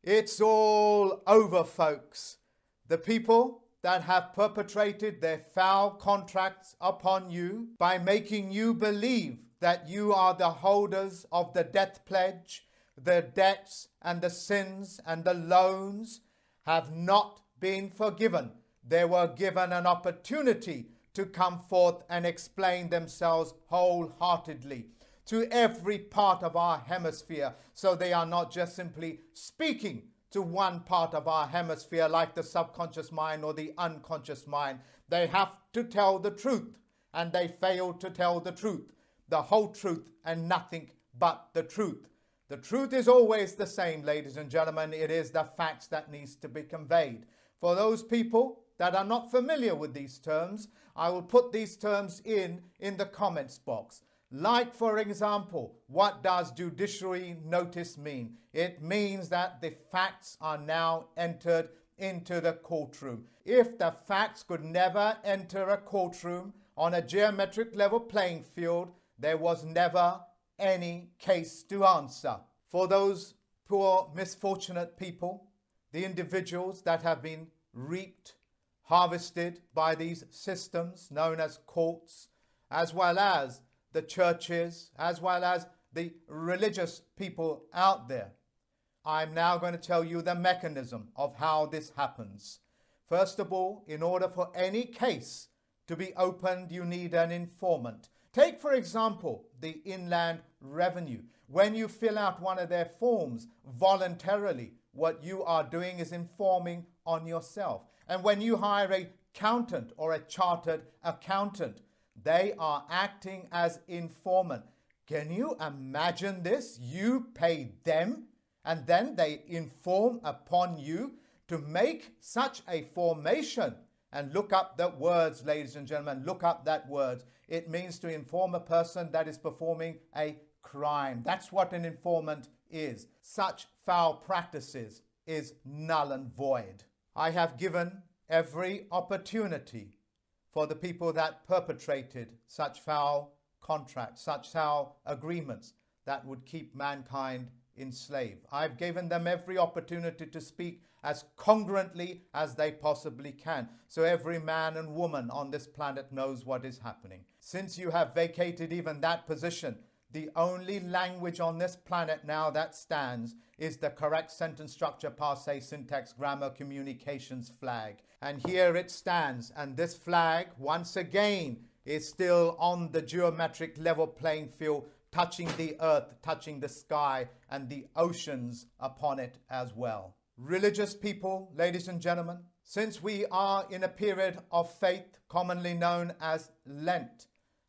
It's all over, folks. The people that have perpetrated their foul contracts upon you by making you believe that you are the holders of the death pledge, the debts and the sins and the loans have not been forgiven. They were given an opportunity to come forth and explain themselves wholeheartedly to every part of our hemisphere, so they are not just simply speaking to one part of our hemisphere like the subconscious mind or the unconscious mind. They have to tell the truth, and they fail to tell the truth, the whole truth and nothing but the truth. The truth is always the same, ladies and gentlemen. It is the facts that needs to be conveyed. For those people that are not familiar with these terms, I will put these terms in the comments box. Like, for example, what does judiciary notice mean? It means that the facts are now entered into the courtroom. If the facts could never enter a courtroom on a geometric level playing field, there was never any case to answer. For those poor, misfortunate people, the individuals that have been reaped, harvested by these systems known as courts, as well as the churches, as well as the religious people out there. I'm now going to tell you the mechanism of how this happens. First of all, in order for any case to be opened, you need an informant. Take, for example, the Inland Revenue. When you fill out one of their forms voluntarily, what you are doing is informing on yourself. And when you hire an accountant or a chartered accountant, they are acting as informant. Can you imagine this? You pay them and then they inform upon you to make such a formation. And look up the words, ladies and gentlemen, look up that word. It means to inform a person that is performing a crime. That's what an informant is. Such foul practices is null and void. I have given every opportunity for the people that perpetrated such foul contracts, such foul agreements that would keep mankind enslaved. I've given them every opportunity to speak as congruently as they possibly can, so every man and woman on this planet knows what is happening. Since you have vacated even that position, the only language on this planet now that stands is the correct sentence structure, passe, syntax, grammar, communications flag. And here it stands. And this flag, once again, is still on the geometric level playing field, touching the earth, touching the sky, and the oceans upon it as well. Religious people, ladies and gentlemen, since we are in a period of faith, commonly known as Lent,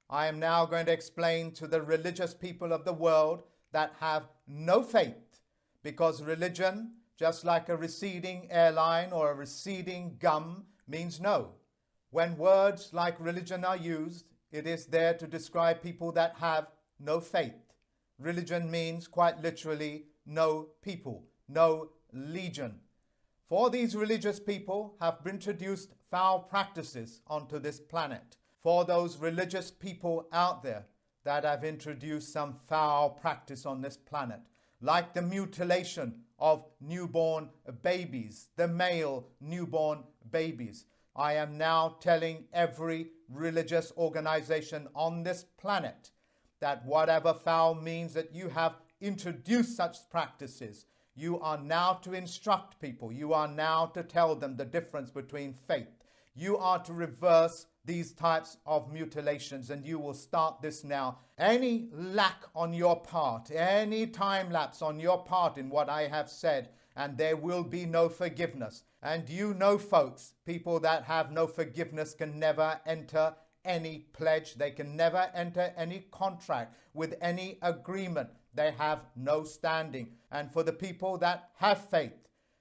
I am now going to explain to the religious people of the world that have no faith, because religion, just like a receding airline or a receding gum, means no. When words like religion are used, it is there to describe people that have no faith. Religion means quite literally no people, no legion. For these religious people have introduced foul practices onto this planet. For those religious people out there that have introduced some foul practice on this planet, like the mutilation of newborn babies, the male newborn babies. I am now telling every religious organization on this planet that whatever foul means that you have introduced such practices, you are now to instruct people. You are now to tell them the difference between faith. You are to reverse these types of mutilations, and you will start this now. Any lack on your part, any time lapse on your part in what I have said, and there will be no forgiveness. And you know, folks, people that have no forgiveness can never enter any pledge. They can never enter any contract with any agreement. They have no standing. And for the people that have faith,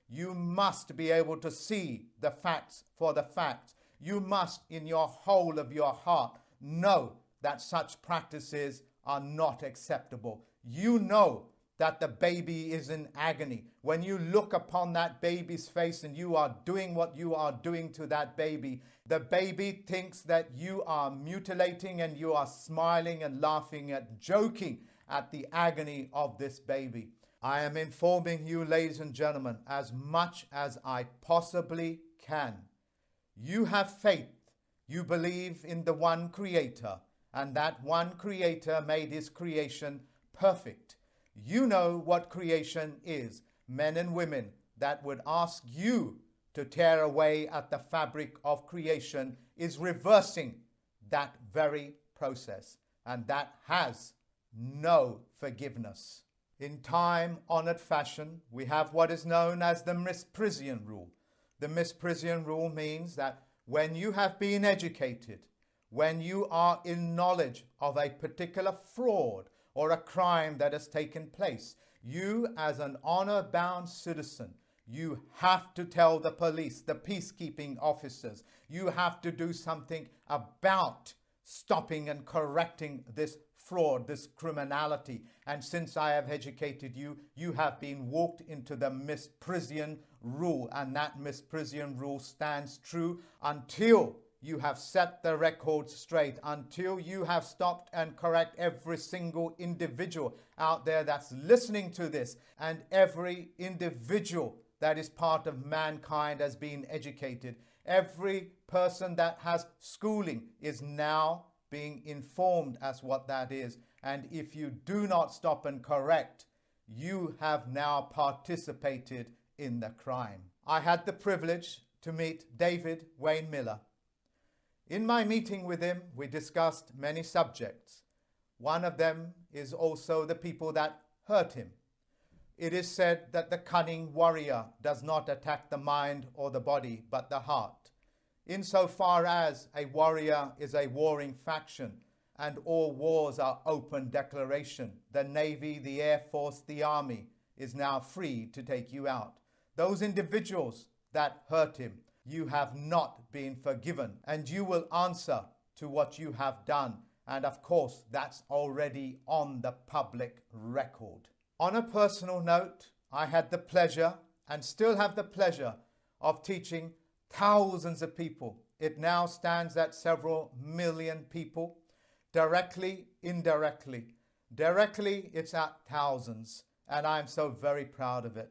you must be able to see the facts for the facts. You must, in your whole of your heart, know that such practices are not acceptable. You know that the baby is in agony. When you look upon that baby's face and you are doing what you are doing to that baby, the baby thinks that you are mutilating, and you are smiling and laughing at, joking at the agony of this baby. I am informing you, ladies and gentlemen, as much as I possibly can. You have faith. You believe in the one Creator, and that one Creator made His creation perfect. You know what creation is. Men and women that would ask you to tear away at the fabric of creation is reversing that very process, and that has no forgiveness. In time-honored fashion, we have what is known as the Misprision rule. The Misprision rule means that when you have been educated, when you are in knowledge of a particular fraud or a crime that has taken place, you as an honor-bound citizen, you have to tell the police, the peacekeeping officers, you have to do something about stopping and correcting this fraud, this criminality. And since I have educated you, you have been walked into the Misprision rule, and that Misprision rule stands true until you have set the record straight, until you have stopped and correct every single individual out there that's listening to this, and every individual that is part of mankind has been educated. Every person that has schooling is now being informed as what that is. And if you do not stop and correct, you have now participated in the crime. I had the privilege to meet David Wayne Miller. In my meeting with him, we discussed many subjects. One of them is also the people that hurt him. It is said that the cunning warrior does not attack the mind or the body, but the heart. Insofar as a warrior is a warring faction, and all wars are open declaration, the Navy, the Air Force, the Army is now free to take you out. Those individuals that hurt him, you have not been forgiven, and you will answer to what you have done. And of course, that's already on the public record. On a personal note, I had the pleasure and still have the pleasure of teaching thousands of people. It now stands at several million people, directly, indirectly. Directly, it's at thousands, and I'm so very proud of it.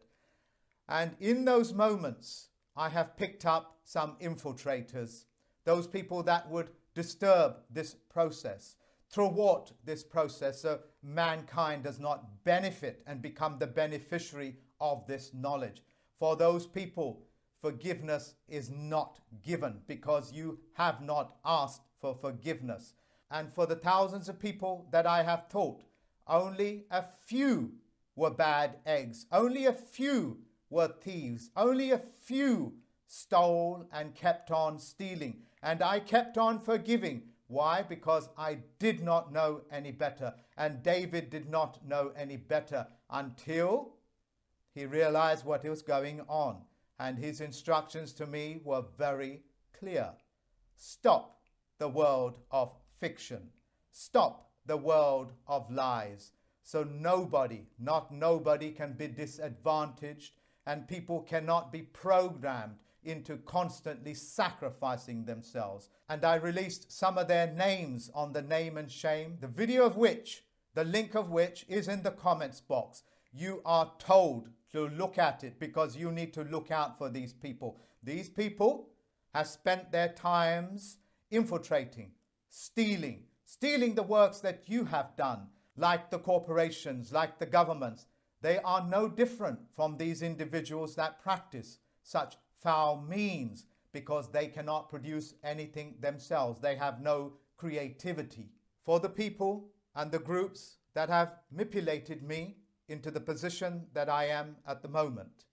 And in those moments, I have picked up some infiltrators, those people that would disturb this process, thwart this process, so mankind does not benefit and become the beneficiary of this knowledge. For those people, forgiveness is not given because you have not asked for forgiveness. And for the thousands of people that I have taught, only a few were bad eggs. Only a few were thieves. Only a few stole and kept on stealing. And I kept on forgiving. Why? Because I did not know any better. And David did not know any better until he realized what was going on. And his instructions to me were very clear. Stop the world of fiction. Stop the world of lies. So nobody, not nobody, can be disadvantaged, and people cannot be programmed into constantly sacrificing themselves. And I released some of their names on the Name and Shame, the video of which, the link of which is in the comments box. You are told to look at it because you need to look out for these people. These people have spent their times infiltrating, stealing the works that you have done, like the corporations, like the governments. They are no different from these individuals that practice such foul means because they cannot produce anything themselves. They have no creativity. For the people and the groups that have manipulated me into the position that I am at the moment,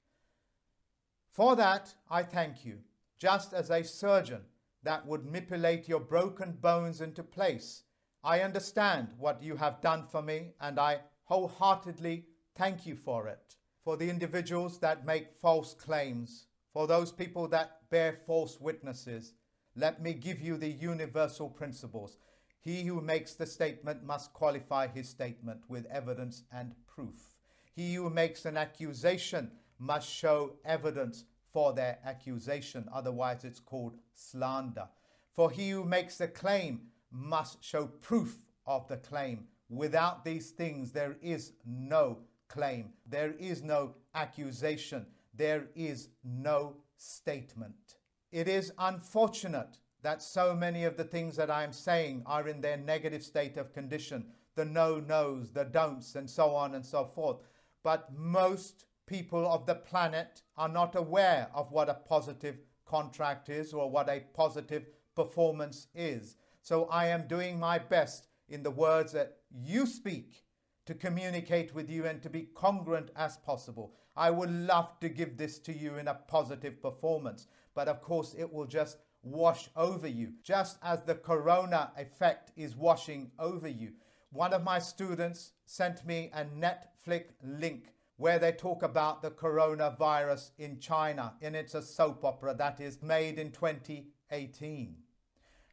for that I thank you. Just as a surgeon that would manipulate your broken bones into place, I understand what you have done for me, and I wholeheartedly thank you for it. For the individuals that make false claims, for those people that bear false witnesses, let me give you the universal principles. He who makes the statement must qualify his statement with evidence and proof. He who makes an accusation must show evidence for their accusation, otherwise it's called slander. For he who makes a claim must show proof of the claim. Without these things, there is no claim. There is no accusation. There is no statement. It is unfortunate that so many of the things that I am saying are in their negative state of condition. The no-nos, the don'ts, and so on and so forth. But most people of the planet are not aware of what a positive contract is or what a positive performance is. So I am doing my best in the words that you speak to communicate with you and to be congruent as possible. I would love to give this to you in a positive performance, but of course it will just wash over you, just as the corona effect is washing over you. One of my students sent me a Netflix link where they talk about the coronavirus in China, and it's a soap opera that is made in 2018.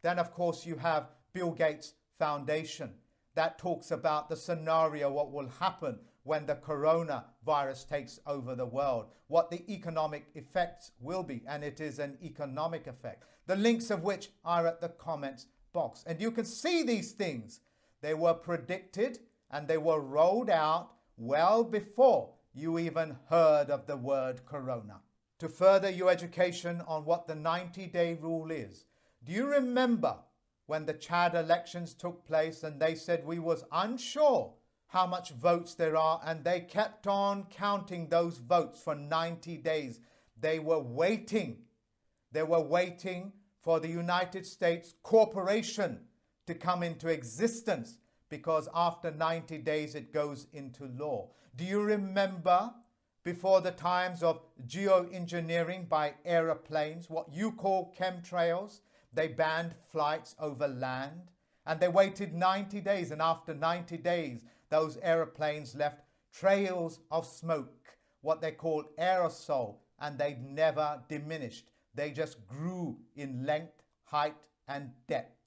Then, of course, you have Bill Gates Foundation that talks about the scenario, what will happen when the coronavirus takes over the world, what the economic effects will be, and it is an economic effect. The links of which are at the comments box. And you can see these things. They were predicted and they were rolled out well before you even heard of the word corona. To further your education on what the 90-day rule is, do you remember when the Chad elections took place and they said we was unsure how much votes there are, and they kept on counting those votes for 90 days. They were waiting. They were waiting for the United States corporation to come into existence, because after 90 days it goes into law. Do you remember before the times of geoengineering by aeroplanes, what you call chemtrails? They banned flights over land, and they waited 90 days, and after 90 days those aeroplanes left trails of smoke, what they called aerosol, and they never diminished. They just grew in length, height, and depth.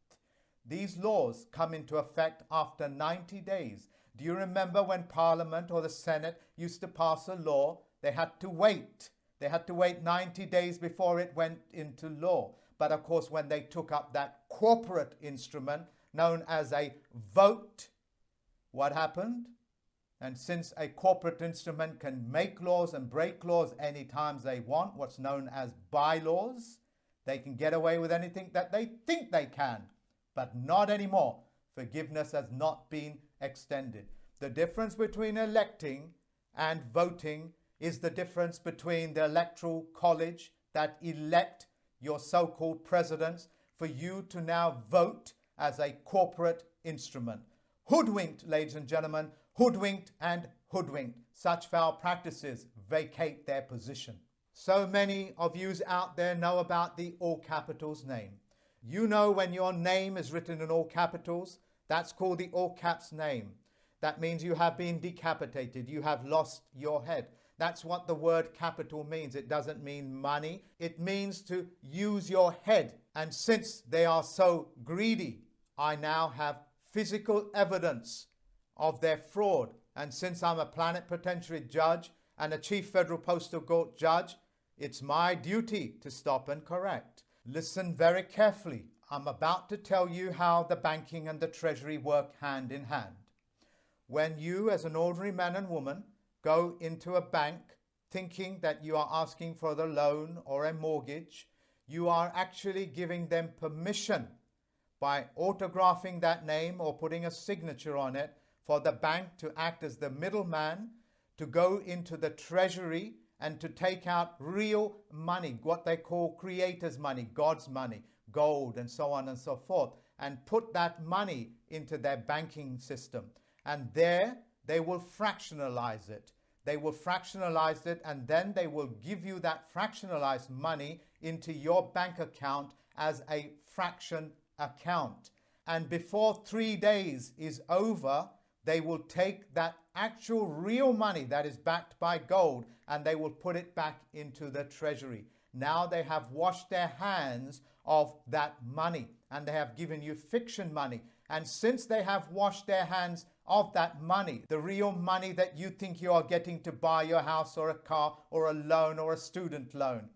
These laws come into effect after 90 days. Do you remember when Parliament or the Senate used to pass a law? They had to wait. They had to wait 90 days before it went into law. But of course, when they took up that corporate instrument known as a vote, what happened? And since a corporate instrument can make laws and break laws any time they want, what's known as bylaws, they can get away with anything that they think they can, but not anymore. Forgiveness has not been extended. The difference between electing and voting is the difference between the electoral college that elect your so-called presidents for you to now vote as a corporate instrument. Hoodwinked, ladies and gentlemen, hoodwinked and hoodwinked. Such foul practices vacate their position. So many of you out there know about the all capitals name. You know when your name is written in all capitals, that's called the all caps name. That means you have been decapitated, you have lost your head. That's what the word capital means. It doesn't mean money. It means to use your head. And since they are so greedy, I now have physical evidence of their fraud. And since I'm a plenipotentiary judge and a chief federal postal court judge, it's my duty to stop and correct. Listen very carefully. I'm about to tell you how the banking and the treasury work hand in hand. When you, as an ordinary man and woman, go into a bank thinking that you are asking for the loan or a mortgage, you are actually giving them permission by autographing that name or putting a signature on it for the bank to act as the middleman, to go into the treasury and to take out real money, what they call creators' money, God's money, gold, and so on and so forth, and put that money into their banking system. And there they will fractionalize it. They will fractionalize it, and then they will give you that fractionalized money into your bank account as a fraction account. And before 3 days is over, they will take that actual real money that is backed by gold and they will put it back into the treasury. Now they have washed their hands of that money and they have given you fiction money. And since they have washed their hands of that money, the real money that you think you are getting to buy your house or a car or a loan or a student loan,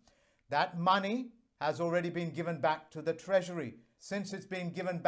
that money has already been given back to the treasury. Since it's been given back